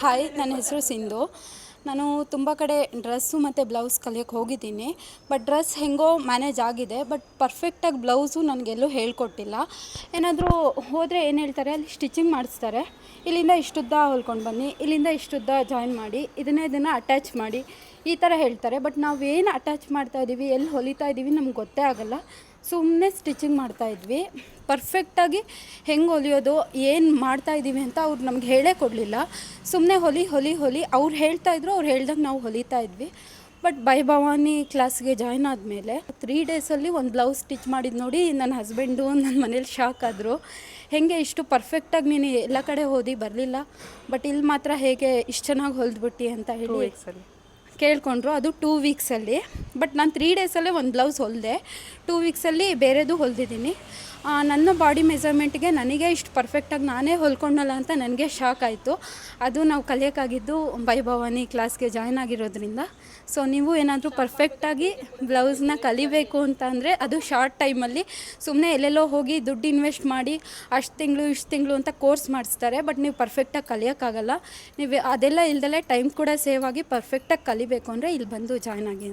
Hi, ನನ್ನ ಹೆಸರು ಸಿಂಧು. ನಾನು ತುಂಬ ಕಡೆ ಡ್ರೆಸ್ಸು ಮತ್ತು ಬ್ಲೌಸ್ ಕಲಿಯೋಕ್ಕೆ ಹೋಗಿದ್ದೀನಿ. ಬಟ್ ಡ್ರೆಸ್ ಹೇಗೋ ಮ್ಯಾನೇಜ್ ಆಗಿದೆ. ಬಟ್ ಪರ್ಫೆಕ್ಟಾಗಿ ಬ್ಲೌಸು ನನಗೆಲ್ಲೂ ಹೇಳ್ಕೊಟ್ಟಿಲ್ಲ. ಏನಾದರೂ ಹೋದರೆ ಏನು ಹೇಳ್ತಾರೆ, ಅಲ್ಲಿ ಸ್ಟಿಚಿಂಗ್ ಮಾಡಿಸ್ತಾರೆ. ಇಲ್ಲಿಂದ ಇಷ್ಟುದ್ದ ಹೊಲ್ಕೊಂಡು ಬನ್ನಿ, ಇಲ್ಲಿಂದ ಇಷ್ಟುದ್ದ ಜಾಯಿನ್ ಮಾಡಿ, ಇದನ್ನು ಅಟ್ಯಾಚ್ ಮಾಡಿ, ಈ ಥರ ಹೇಳ್ತಾರೆ. ಬಟ್ ನಾವೇನು ಅಟ್ಯಾಚ್ ಮಾಡ್ತಾಯಿದ್ದೀವಿ, ಎಲ್ಲಿ ಹೊಲಿತಾ ಇದ್ದೀವಿ ನಮ್ಗೆ ಗೊತ್ತೇ ಆಗೋಲ್ಲ. ಸುಮ್ಮನೆ ಸ್ಟಿಚಿಂಗ್ ಮಾಡ್ತಾಯಿದ್ವಿ. ಪರ್ಫೆಕ್ಟಾಗಿ ಹೆಂಗೆ ಹೊಲಿಯೋದು, ಏನು ಮಾಡ್ತಾಯಿದ್ದೀವಿ ಅಂತ ಅವ್ರು ನಮ್ಗೆ ಹೇಳೇ ಕೊಡಲಿಲ್ಲ. ಸುಮ್ಮನೆ ಹೊಲಿ ಅವ್ರು ಹೇಳ್ತಾಯಿದ್ರು, ಅವ್ರು ಹೇಳ್ದಾಗ ನಾವು ಹೊಲಿತಾ ಇದ್ವಿ. ಬಟ್ ಭವಾನಿ ಕ್ಲಾಸ್ಗೆ ಜಾಯ್ನ್ ಆದಮೇಲೆ 3 ಡೇಸಲ್ಲಿ ಒಂದು ಬ್ಲೌಸ್ ಸ್ಟಿಚ್ ಮಾಡಿದ್ದು ನೋಡಿ ನನ್ನ ಹಸ್ಬೆಂಡು ನನ್ನ ಮನೇಲಿ ಶಾಕ್ ಆದರು. ಹೇಗೆ ಇಷ್ಟು ಪರ್ಫೆಕ್ಟಾಗಿ ನೀನು ಎಲ್ಲ ಕಡೆ ಓದಿ ಬರಲಿಲ್ಲ, ಬಟ್ ಇಲ್ಲಿ ಮಾತ್ರ ಹೇಗೆ ಇಷ್ಟು ಚೆನ್ನಾಗಿ ಹೊಲಿದ್ಬಿಟ್ಟು ಅಂತ ಹೇಳಿ ಕೇಳಿಕೊಂಡ್ರು. ಅದು 2 ವೀಕ್ಸಲ್ಲಿ. ಬಟ್ ನಾನು 3 ಡೇಸಲ್ಲೇ ಒಂದು ಬ್ಲೌಸ್ ಹೊಲಿದೆ. 2 ವೀಕ್ಸಲ್ಲಿ ಬೇರೆದು ಹೊಲಿದಿದ್ದೀನಿ. ನನ್ನ ಬಾಡಿ ಮೆಜರ್ಮೆಂಟ್ಗೆ ನನಗೆ ಇಷ್ಟು ಪರ್ಫೆಕ್ಟಾಗಿ ನಾನೇ ಹೊಲ್ಕೊಂಡಲ್ಲ ಅಂತ ನನಗೆ ಶಾಕ್ ಆಯಿತು. ಅದು ನಾವು ಕಲಿಯೋಕ್ಕಾಗಿದ್ದು ಭವಾನಿ ಕ್ಲಾಸ್ಗೆ ಜಾಯ್ನ್ ಆಗಿರೋದ್ರಿಂದ. ಸೊ ನೀವು ಏನಾದರೂ ಪರ್ಫೆಕ್ಟಾಗಿ ಬ್ಲೌಸ್ನ ಕಲಿಬೇಕು ಅಂತ ಅಂದರೆ ಅದು ಶಾರ್ಟ್ ಟೈಮಲ್ಲಿ ಸುಮ್ಮನೆ ಎಲ್ಲೆಲ್ಲೋ ಹೋಗಿ ದುಡ್ಡು ಇನ್ವೆಸ್ಟ್ ಮಾಡಿ ಅಷ್ಟು ತಿಂಗಳು ಇಷ್ಟು ತಿಂಗಳು ಅಂತ ಕೋರ್ಸ್ ಮಾಡಿಸ್ತಾರೆ. ಬಟ್ ನೀವು ಪರ್ಫೆಕ್ಟಾಗಿ ಕಲಿಯೋಕ್ಕಾಗಲ್ಲ. ನೀವು ಅದೆಲ್ಲ ಇಲ್ದಲೇ ಟೈಮ್ ಕೂಡ ಸೇವ್ ಆಗಿ ಪರ್ಫೆಕ್ಟಾಗಿ ಕಲಿಬೇಕು ಅಂದರೆ ಇಲ್ಲಿ ಬಂದು ಜಾಯ್ನ್ ಆಗಿ.